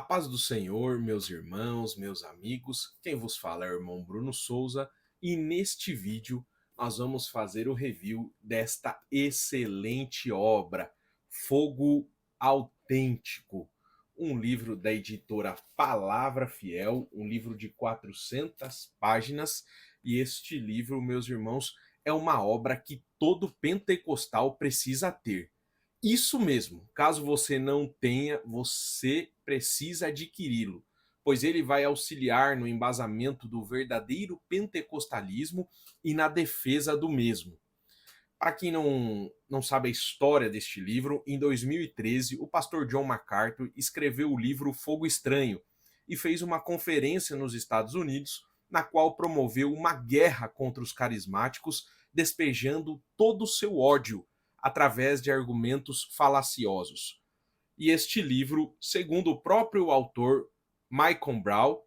paz do Senhor, meus irmãos, meus amigos, quem vos fala é o irmão Bruno Souza e neste vídeo nós vamos fazer o review desta excelente obra, Fogo Autêntico, um livro da editora Palavra Fiel, um livro de 400 páginas e este livro, meus irmãos, é uma obra que todo pentecostal precisa ter. Isso mesmo, caso você não tenha, você precisa adquiri-lo, pois ele vai auxiliar no embasamento do verdadeiro pentecostalismo e na defesa do mesmo. Para quem não sabe a história deste livro, em 2013 o pastor John MacArthur escreveu o livro Fogo Estranho e fez uma conferência nos Estados Unidos na qual promoveu uma guerra contra os carismáticos, despejando todo o seu ódio através de argumentos falaciosos. E este livro, segundo o próprio autor Michael Brown,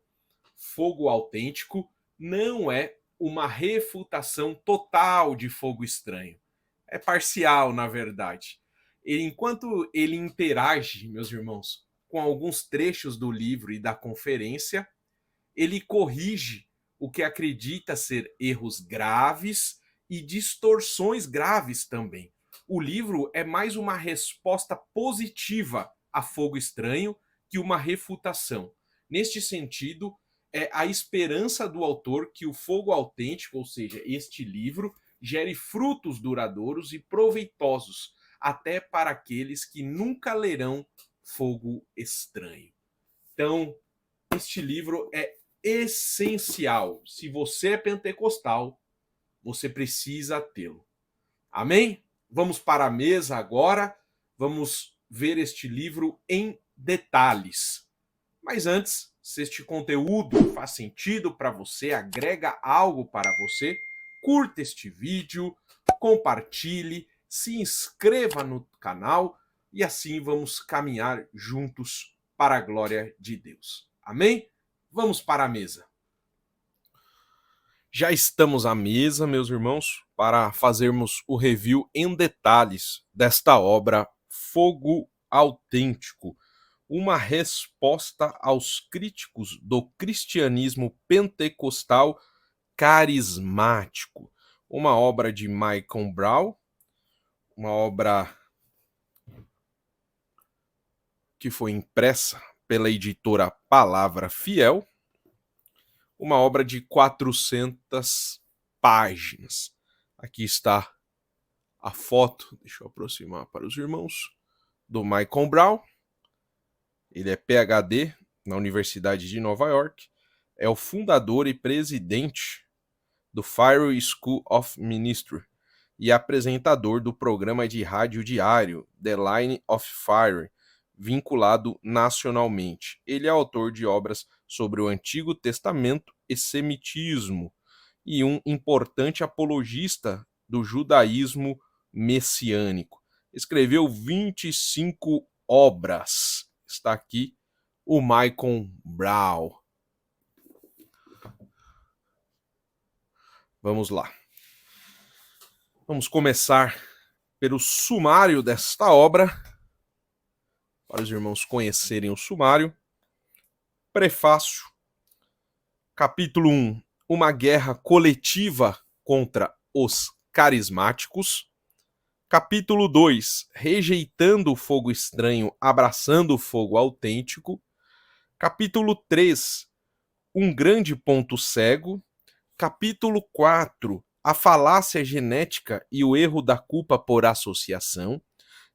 Fogo Autêntico, não é uma refutação total de Fogo Estranho. É parcial, na verdade. E enquanto ele interage, meus irmãos, com alguns trechos do livro e da conferência, ele corrige o que acredita ser erros graves e distorções graves também. O livro é mais uma resposta positiva a Fogo Estranho que uma refutação. Neste sentido, é a esperança do autor que o Fogo Autêntico, ou seja, este livro, gere frutos duradouros e proveitosos, até para aqueles que nunca lerão Fogo Estranho. Então, este livro é essencial. Se você é pentecostal, você precisa tê-lo. Amém? Vamos para a mesa agora, vamos ver este livro em detalhes. Mas antes, se este conteúdo faz sentido para você, agrega algo para você, curta este vídeo, compartilhe, se inscreva no canal e assim vamos caminhar juntos para a glória de Deus. Amém? Vamos para a mesa. Já estamos à mesa, meus irmãos, para fazermos o review em detalhes desta obra Fogo Autêntico, uma resposta aos críticos do cristianismo pentecostal carismático. Uma obra de Michael Brown, uma obra que foi impressa pela editora Palavra Fiel, uma obra de 400 páginas. Aqui está a foto, deixa eu aproximar para os irmãos, do Michael Brown. Ele é PhD na Universidade de Nova York, é o fundador e presidente do Fire School of Ministry e apresentador do programa de rádio diário The Line of Fire, vinculado nacionalmente. Ele é autor de obras sobre o Antigo Testamento e semitismo e um importante apologista do judaísmo messiânico. Escreveu 25 obras. Está aqui o Michael Brown. Vamos lá. Vamos começar pelo sumário desta obra, para os irmãos conhecerem o sumário. Prefácio. Capítulo 1. Uma guerra coletiva contra os carismáticos. Capítulo 2. Rejeitando o fogo estranho, abraçando o fogo autêntico. Capítulo 3. Um grande ponto cego. Capítulo 4. A falácia genética e o erro da culpa por associação.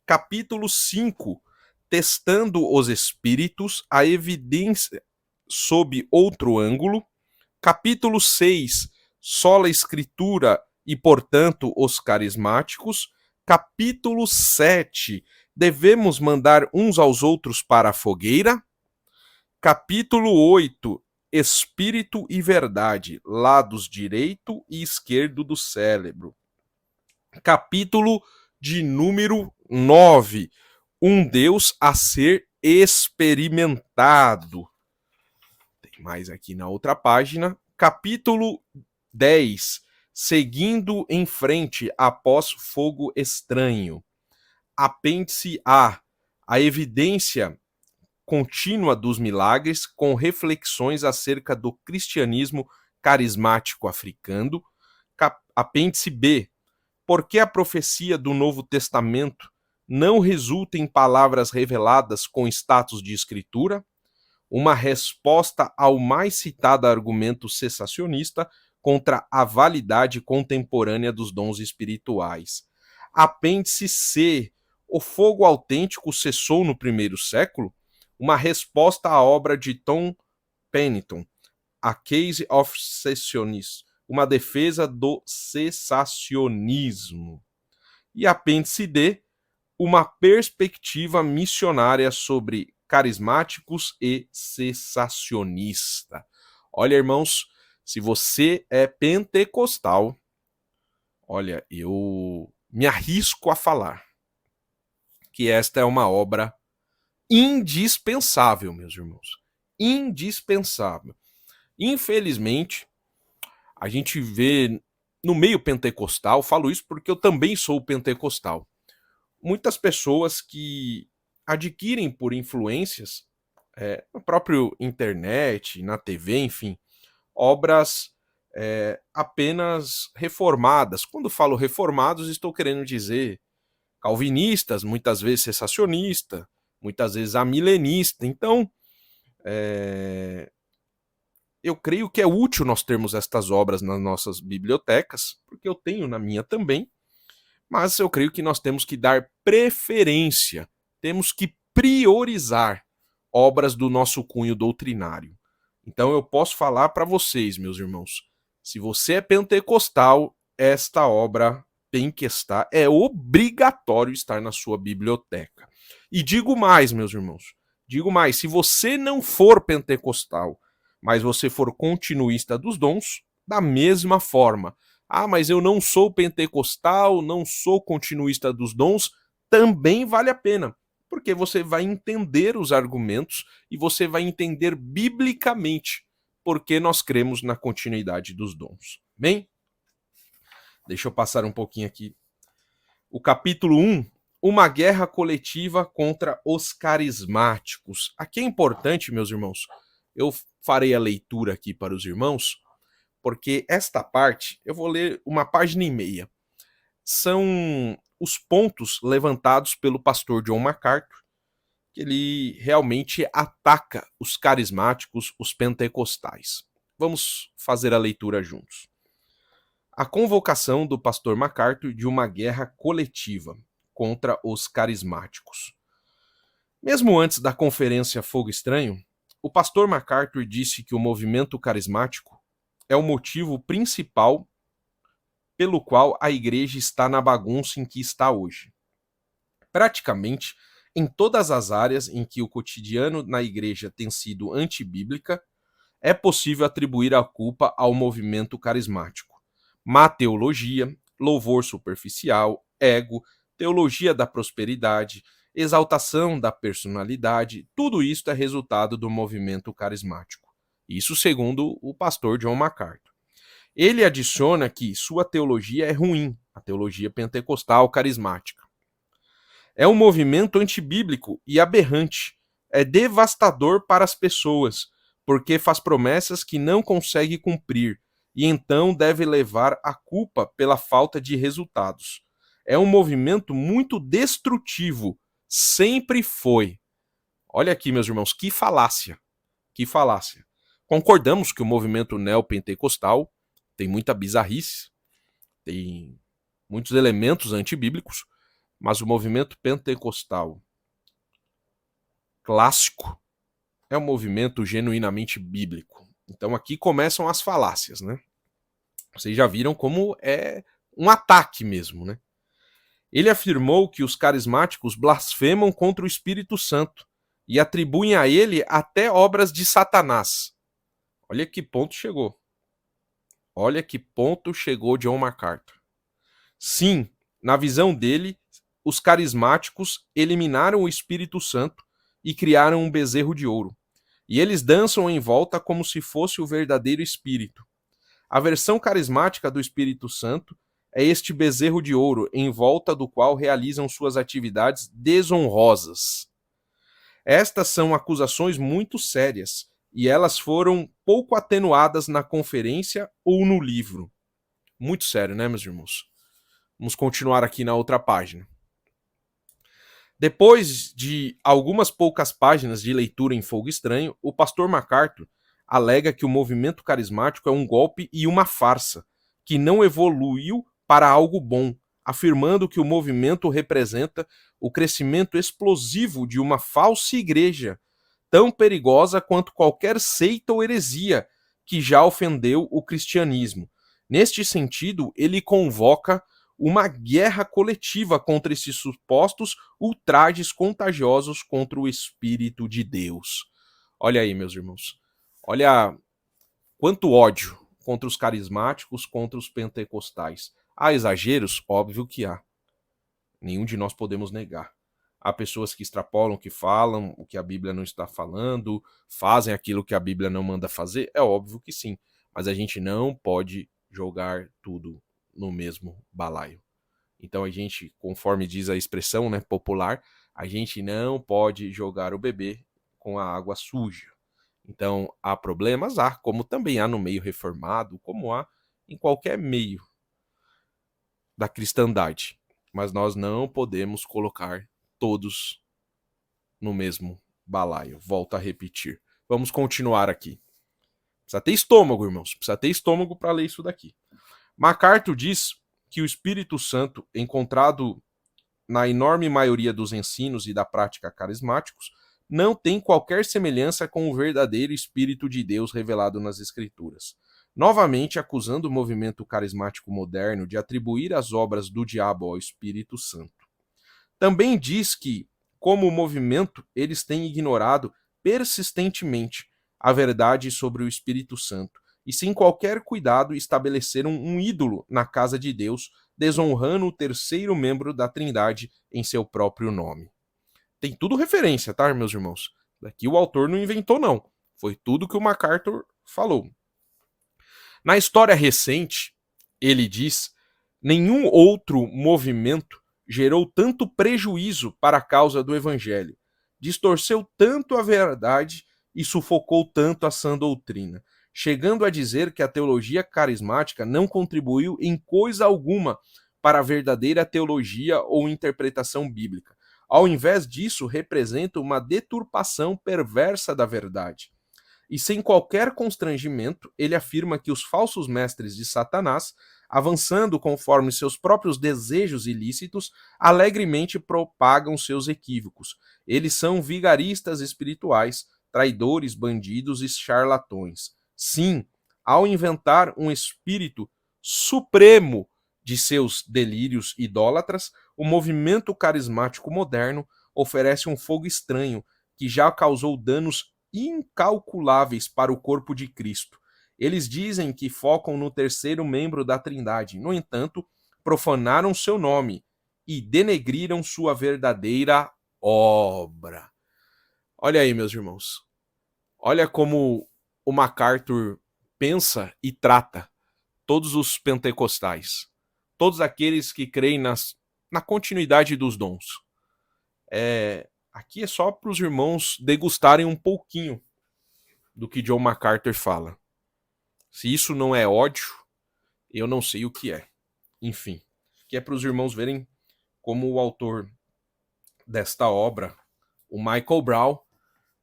Capítulo 5. Testando os espíritos, a evidência sob outro ângulo. Capítulo 6. Sola Escritura e, portanto, os carismáticos. Capítulo 7. Devemos mandar uns aos outros para a fogueira. Capítulo 8. Espírito e verdade, lados direito e esquerdo do cérebro. Capítulo de número 9. Um Deus a ser experimentado. Tem mais aqui na outra página. Capítulo 10. Seguindo em frente após fogo estranho. Apêndice A. A evidência contínua dos milagres, com reflexões acerca do cristianismo carismático africano. Apêndice B. Por que a profecia do Novo Testamento não resulta em palavras reveladas com status de escritura? Uma resposta ao mais citado argumento cessacionista contra a validade contemporânea dos dons espirituais. Apêndice C. O fogo autêntico cessou no primeiro século? Uma resposta à obra de Tom Pennington, A Case of Cessationism, uma defesa do cessacionismo. E apêndice D. Uma perspectiva missionária sobre carismáticos e cessacionista. Olha, irmãos, se você é pentecostal, olha, eu me arrisco a falar que esta é uma obra indispensável, meus irmãos. Indispensável. Infelizmente, a gente vê no meio pentecostal, falo isso porque eu também sou pentecostal, muitas pessoas que adquirem por influências, na própria internet, na TV, enfim, obras apenas reformadas. Quando falo reformados, estou querendo dizer calvinistas, muitas vezes cessacionista, muitas vezes amilenista. Então, eu creio que é útil nós termos estas obras nas nossas bibliotecas, porque eu tenho na minha também, mas eu creio que nós temos que dar preferência, temos que priorizar obras do nosso cunho doutrinário. Então eu posso falar para vocês, meus irmãos, se você é pentecostal, esta obra tem que estar, é obrigatório estar na sua biblioteca. E digo mais, meus irmãos, digo mais, se você não for pentecostal, mas você for continuista dos dons, da mesma forma. Ah, mas eu não sou pentecostal, não sou continuista dos dons, também vale a pena, porque você vai entender os argumentos e você vai entender biblicamente porque nós cremos na continuidade dos dons. Bem, deixa eu passar um pouquinho aqui. O capítulo 1, uma guerra coletiva contra os carismáticos. Aqui é importante, meus irmãos, eu farei a leitura aqui para os irmãos, porque esta parte, eu vou ler uma página e meia. São os pontos levantados pelo pastor John MacArthur, que ele realmente ataca os carismáticos, os pentecostais. Vamos fazer a leitura juntos. A convocação do pastor MacArthur de uma guerra coletiva contra os carismáticos. Mesmo antes da conferência Fogo Estranho, o pastor MacArthur disse que o movimento carismático é o motivo principal pelo qual a igreja está na bagunça em que está hoje. Praticamente em todas as áreas em que o cotidiano na igreja tem sido antibíblica, é possível atribuir a culpa ao movimento carismático. Má teologia, louvor superficial, ego, teologia da prosperidade, exaltação da personalidade, tudo isso é resultado do movimento carismático. Isso segundo o pastor John MacArthur. Ele adiciona que sua teologia é ruim, a teologia pentecostal carismática. É um movimento antibíblico e aberrante. É devastador para as pessoas, porque faz promessas que não consegue cumprir e então deve levar a culpa pela falta de resultados. É um movimento muito destrutivo, sempre foi. Olha aqui, meus irmãos, que falácia. Que falácia. Concordamos que o movimento neopentecostal tem muita bizarrice, tem muitos elementos antibíblicos, mas o movimento pentecostal clássico é um movimento genuinamente bíblico. Então aqui começam as falácias, né? Vocês já viram como é um ataque mesmo, né? Ele afirmou que os carismáticos blasfemam contra o Espírito Santo e atribuem a ele até obras de Satanás. Olha que ponto chegou. Olha que ponto chegou John MacArthur. Sim, na visão dele, os carismáticos eliminaram o Espírito Santo e criaram um bezerro de ouro. E eles dançam em volta como se fosse o verdadeiro Espírito. A versão carismática do Espírito Santo é este bezerro de ouro em volta do qual realizam suas atividades desonrosas. Estas são acusações muito sérias e elas foram pouco atenuadas na conferência ou no livro. Muito sério, né, meus irmãos? Vamos continuar aqui na outra página. Depois de algumas poucas páginas de leitura em Fogo Estranho, o pastor MacArthur alega que o movimento carismático é um golpe e uma farsa, que não evoluiu para algo bom, afirmando que o movimento representa o crescimento explosivo de uma falsa igreja, tão perigosa quanto qualquer seita ou heresia que já ofendeu o cristianismo. Neste sentido, ele convoca uma guerra coletiva contra esses supostos ultrajes contagiosos contra o Espírito de Deus. Olha aí, meus irmãos. Olha quanto ódio contra os carismáticos, contra os pentecostais. Há exageros? Óbvio que há. Nenhum de nós podemos negar. Há pessoas que extrapolam, que falam o que a Bíblia não está falando, fazem aquilo que a Bíblia não manda fazer? É óbvio que sim. Mas a gente não pode jogar tudo no mesmo balaio. Então a gente, conforme diz a expressão, né, popular, a gente não pode jogar o bebê com a água suja. Então há problemas, há, como também há no meio reformado, como há em qualquer meio da cristandade. Mas nós não podemos colocar todos no mesmo balaio. Volto a repetir. Vamos continuar aqui. Precisa ter estômago, irmãos. Precisa ter estômago para ler isso daqui. MacArthur diz que o Espírito Santo, encontrado na enorme maioria dos ensinos e da prática carismáticos, não tem qualquer semelhança com o verdadeiro Espírito de Deus revelado nas Escrituras. Novamente acusando o movimento carismático moderno de atribuir as obras do diabo ao Espírito Santo. Também diz que, como movimento, eles têm ignorado persistentemente a verdade sobre o Espírito Santo e, sem qualquer cuidado, estabeleceram um ídolo na casa de Deus, desonrando o terceiro membro da Trindade em seu próprio nome. Tem tudo referência, tá, meus irmãos? Daqui o autor não inventou, não. Foi tudo que o MacArthur falou. Na história recente, ele diz, nenhum outro movimento gerou tanto prejuízo para a causa do evangelho, distorceu tanto a verdade e sufocou tanto a sã doutrina, chegando a dizer que a teologia carismática não contribuiu em coisa alguma para a verdadeira teologia ou interpretação bíblica. Ao invés disso, representa uma deturpação perversa da verdade. E sem qualquer constrangimento, ele afirma que os falsos mestres de Satanás, avançando conforme seus próprios desejos ilícitos, alegremente propagam seus equívocos. Eles são vigaristas espirituais, traidores, bandidos e charlatões. Sim, ao inventar um espírito supremo de seus delírios idólatras, o movimento carismático moderno oferece um fogo estranho que já causou danos incalculáveis para o corpo de Cristo. Eles dizem que focam no terceiro membro da Trindade. No entanto, profanaram seu nome e denegriram sua verdadeira obra. Olha aí, meus irmãos. Olha como o MacArthur pensa e trata todos os pentecostais. Todos aqueles que creem na continuidade dos dons. Aqui é só para os irmãos degustarem um pouquinho do que John MacArthur fala. Se isso não é ódio, eu não sei o que é. Enfim, que é para os irmãos verem como o autor desta obra, o Michael Brown,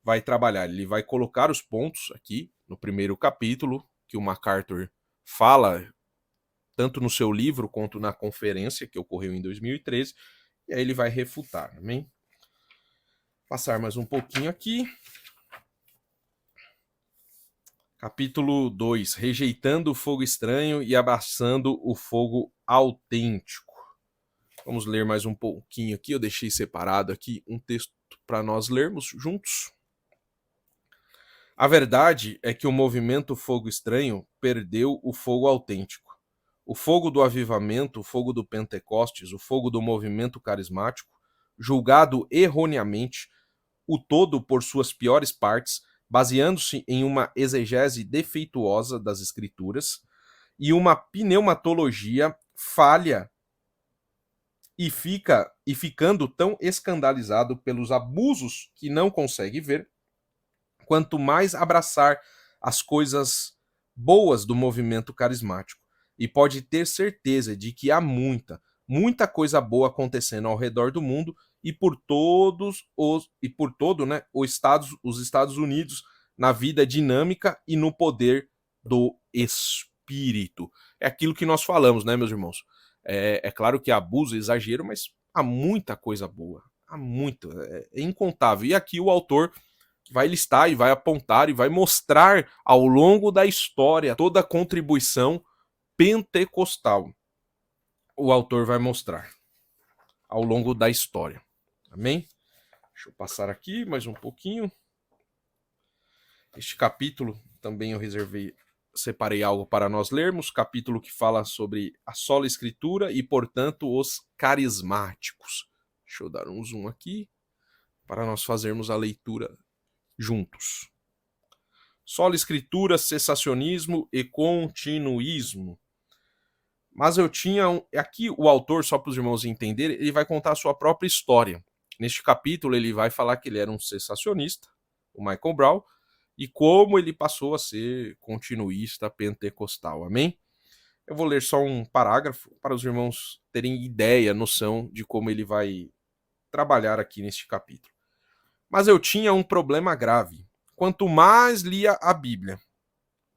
vai trabalhar. Ele vai colocar os pontos aqui no primeiro capítulo que o MacArthur fala, tanto no seu livro quanto na conferência que ocorreu em 2013, e aí ele vai refutar, amém? Passar mais um pouquinho aqui. Capítulo 2. Rejeitando o fogo estranho e abraçando o fogo autêntico. Vamos ler mais um pouquinho aqui. Eu deixei separado aqui um texto para nós lermos juntos. A verdade é que o movimento Fogo Estranho perdeu o fogo autêntico. O fogo do avivamento, o fogo do Pentecostes, o fogo do movimento carismático, julgado erroneamente, o todo por suas piores partes, baseando-se em uma exegese defeituosa das escrituras e uma pneumatologia falha e ficando tão escandalizado pelos abusos que não consegue ver, quanto mais abraçar as coisas boas do movimento carismático. E pode ter certeza de que há muita coisa boa acontecendo ao redor do mundo e por todos os e por todo, né, os Estados Unidos na vida dinâmica e no poder do espírito. É aquilo que nós falamos, né, meus irmãos? É claro que há abuso, exagero, mas há muita coisa boa. Há muito, é incontável. E aqui o autor vai listar e vai apontar e vai mostrar ao longo da história toda a contribuição pentecostal. O autor vai mostrar ao longo da história. Amém? Deixa eu passar aqui mais um pouquinho. Este capítulo também eu separei algo para nós lermos, capítulo que fala sobre a sola escritura e, portanto, os carismáticos. Deixa eu dar um zoom aqui para nós fazermos a leitura juntos. Sola escritura, cessacionismo e continuismo. Mas eu tinha aqui o autor, só para os irmãos entenderem, ele vai contar a sua própria história. Neste capítulo ele vai falar que ele era um cessacionista, o Michael Brown, e como ele passou a ser continuista pentecostal. Amém? Eu vou ler só um parágrafo para os irmãos terem ideia, noção de como ele vai trabalhar aqui neste capítulo. Mas eu tinha um problema grave. Quanto mais lia a Bíblia,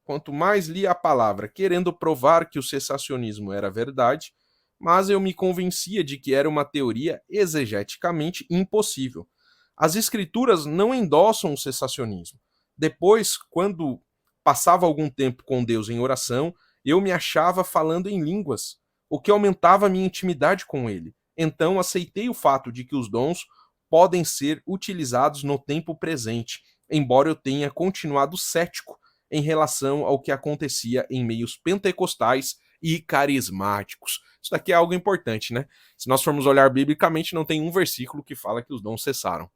quanto mais lia a palavra, querendo provar que o cessacionismo era verdade, mas eu me convencia de que era uma teoria exegeticamente impossível. As escrituras não endossam o cessacionismo. Depois, quando passava algum tempo com Deus em oração, eu me achava falando em línguas, o que aumentava a minha intimidade com ele. Então aceitei o fato de que os dons podem ser utilizados no tempo presente, embora eu tenha continuado cético em relação ao que acontecia em meios pentecostais e carismáticos. Isso daqui é algo importante, né? Se nós formos olhar biblicamente, não tem um versículo que fala que os dons cessaram.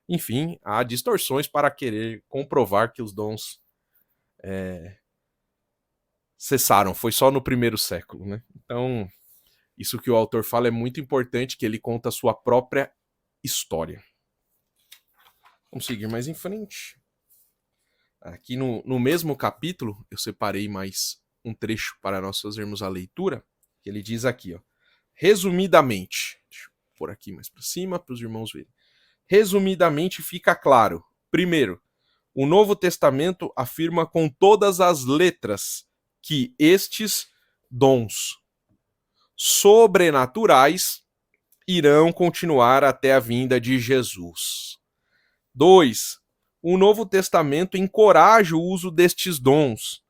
Enfim, há distorções para querer comprovar que os dons cessaram. Foi só no primeiro século, né? Então, isso que o autor fala é muito importante, que ele conta a sua própria história. Vamos seguir mais em frente. Aqui no mesmo capítulo, eu separei mais um trecho para nós fazermos a leitura, que ele diz aqui, ó, resumidamente, deixa eu pôr aqui mais para cima para os irmãos verem. Resumidamente fica claro, primeiro, o Novo Testamento afirma com todas as letras que estes dons sobrenaturais irão continuar até a vinda de Jesus. 2. O Novo Testamento encoraja o uso destes dons.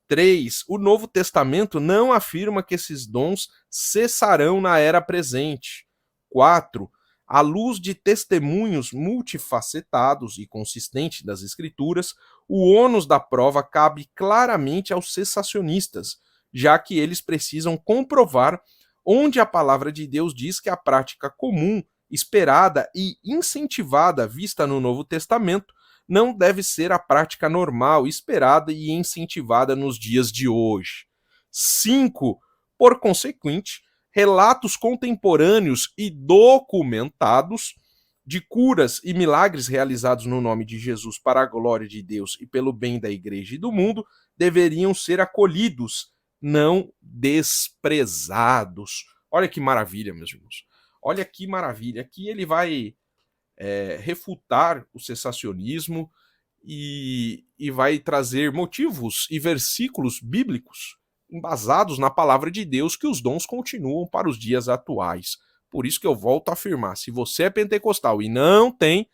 3. O Novo Testamento não afirma que esses dons cessarão na era presente. 4. À luz de testemunhos multifacetados e consistentes das Escrituras, o ônus da prova cabe claramente aos cessacionistas, já que eles precisam comprovar onde a palavra de Deus diz que a prática comum, esperada e incentivada vista no Novo Testamento não deve ser a prática normal, esperada e incentivada nos dias de hoje. 5. Por consequente, relatos contemporâneos e documentados de curas e milagres realizados no nome de Jesus para a glória de Deus e pelo bem da igreja e do mundo deveriam ser acolhidos, não desprezados. Olha que maravilha, meus irmãos. Olha que maravilha. Aqui ele vai refutar o cessacionismo e vai trazer motivos e versículos bíblicos embasados na palavra de Deus que os dons continuam para os dias atuais. Por isso que eu volto a afirmar, se você é pentecostal e não tem,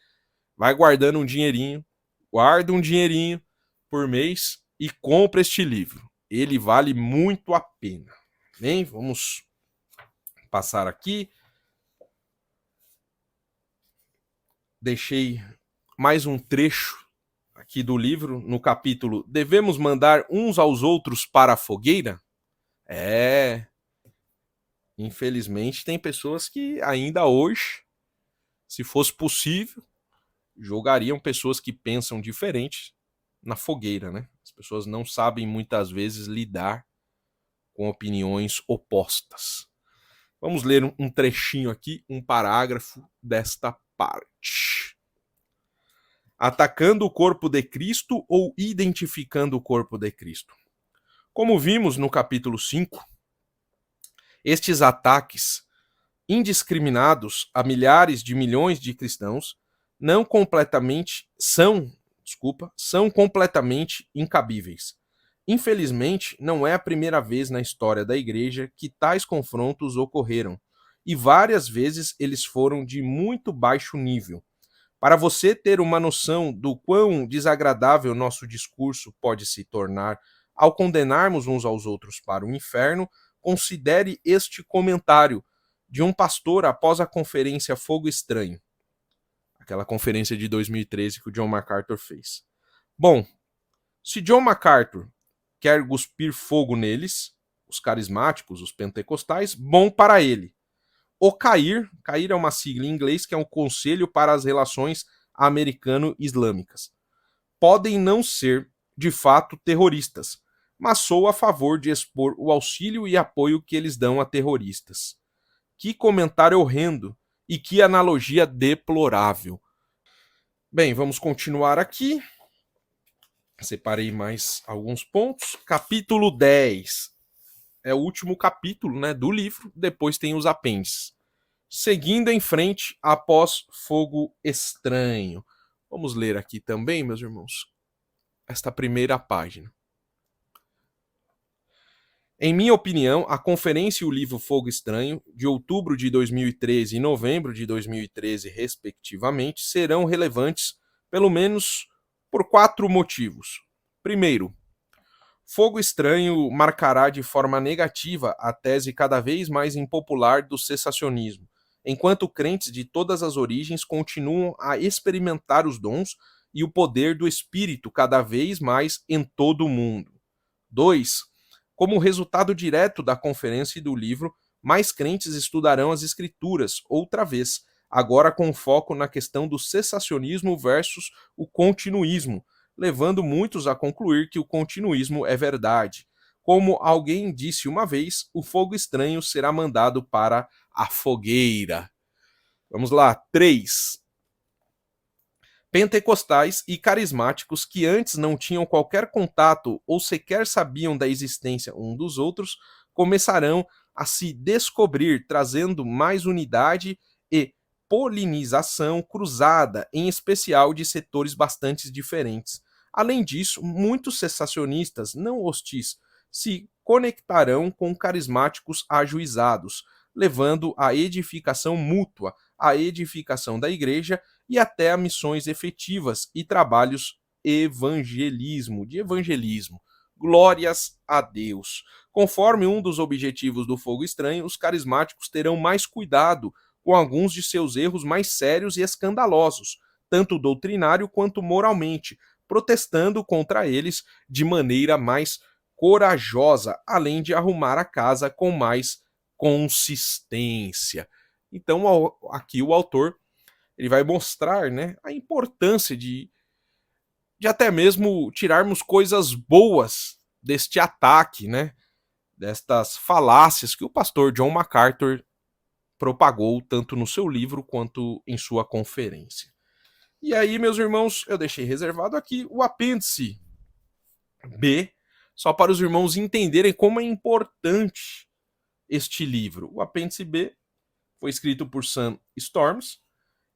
vai guardando um dinheirinho, guarda um dinheirinho por mês e compra este livro. Ele vale muito a pena. Bem, vamos passar aqui. Deixei mais um trecho aqui do livro, no capítulo Devemos mandar uns aos outros para a fogueira? Infelizmente tem pessoas que ainda hoje, se fosse possível, jogariam pessoas que pensam diferente na fogueira, né? As pessoas não sabem muitas vezes lidar com opiniões opostas. Vamos ler um trechinho aqui, um parágrafo desta parte. Atacando o corpo de Cristo ou identificando o corpo de Cristo? Como vimos no capítulo 5, estes ataques indiscriminados a milhares de milhões de cristãos são completamente incabíveis. Infelizmente, não é a primeira vez na história da igreja que tais confrontos ocorreram, e várias vezes eles foram de muito baixo nível. Para você ter uma noção do quão desagradável nosso discurso pode se tornar ao condenarmos uns aos outros para o inferno, considere este comentário de um pastor após a conferência Fogo Estranho, aquela conferência de 2013 que o John MacArthur fez. Bom, se John MacArthur quer cuspir fogo neles, os carismáticos, os pentecostais, bom para ele. O CAIR é uma sigla em inglês que é um Conselho para as Relações Americano-Islâmicas. Podem não ser, de fato, terroristas, mas sou a favor de expor o auxílio e apoio que eles dão a terroristas. Que comentário horrendo e que analogia deplorável. Bem, vamos continuar aqui. Separei mais alguns pontos. Capítulo 10. É o último capítulo, né, do livro. Depois tem os apêndices. Seguindo em frente após Fogo Estranho. Vamos ler aqui também, meus irmãos, esta primeira página. Em minha opinião, a conferência e o livro Fogo Estranho, de outubro de 2013 e novembro de 2013, respectivamente, serão relevantes, pelo menos, por 4 motivos. Primeiro, Fogo Estranho marcará de forma negativa a tese cada vez mais impopular do cessacionismo, enquanto crentes de todas as origens continuam a experimentar os dons e o poder do Espírito cada vez mais em todo o mundo. 2. Como resultado direto da conferência e do livro, mais crentes estudarão as Escrituras outra vez, agora com foco na questão do cessacionismo versus o continuísmo, levando muitos a concluir que o continuísmo é verdade. Como alguém disse uma vez, o fogo estranho será mandado para a fogueira. Vamos lá. 3. Pentecostais e carismáticos que antes não tinham qualquer contato ou sequer sabiam da existência um dos outros, começarão a se descobrir, trazendo mais unidade e polinização cruzada, em especial de setores bastante diferentes. Além disso, muitos cessacionistas não hostis se conectarão com carismáticos ajuizados, levando à edificação mútua, à edificação da igreja e até a missões efetivas e trabalhos de evangelismo. Glórias a Deus. Conforme um dos objetivos do Fogo Estranho, os carismáticos terão mais cuidado com alguns de seus erros mais sérios e escandalosos, tanto doutrinário quanto moralmente, protestando contra eles de maneira mais corajosa, além de arrumar a casa com mais consistência. Então, aqui o autor ele vai mostrar, né, a importância de até mesmo tirarmos coisas boas deste ataque, né, destas falácias que o pastor John MacArthur propagou tanto no seu livro quanto em sua conferência. E aí, meus irmãos, eu deixei reservado aqui o apêndice B, só para os irmãos entenderem como é importante este livro. O apêndice B foi escrito por Sam Storms,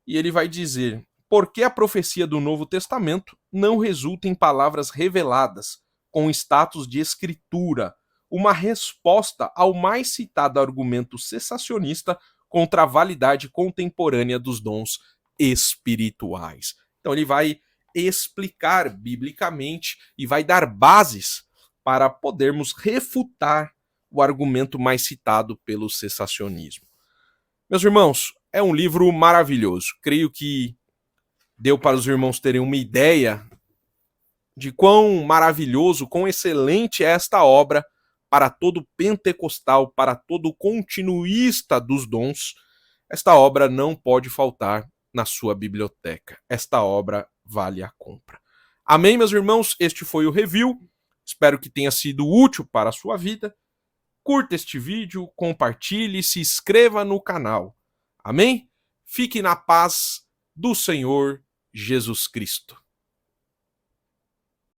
e ele vai dizer: por que a profecia do Novo Testamento não resulta em palavras reveladas, com status de escritura, uma resposta ao mais citado argumento cessacionista contra a validade contemporânea dos dons espirituais. Então ele vai explicar biblicamente e vai dar bases para podermos refutar o argumento mais citado pelo cessacionismo. Meus irmãos, é um livro maravilhoso. Creio que deu para os irmãos terem uma ideia de quão maravilhoso, quão excelente é esta obra para todo pentecostal, para todo continuista dos dons. Esta obra não pode faltar na sua biblioteca. Esta obra vale a compra. Amém, meus irmãos? Este foi o review. Espero que tenha sido útil para a sua vida. curta este vídeo, compartilhe, se inscreva no canal. Amém? Fique na paz do Senhor Jesus Cristo.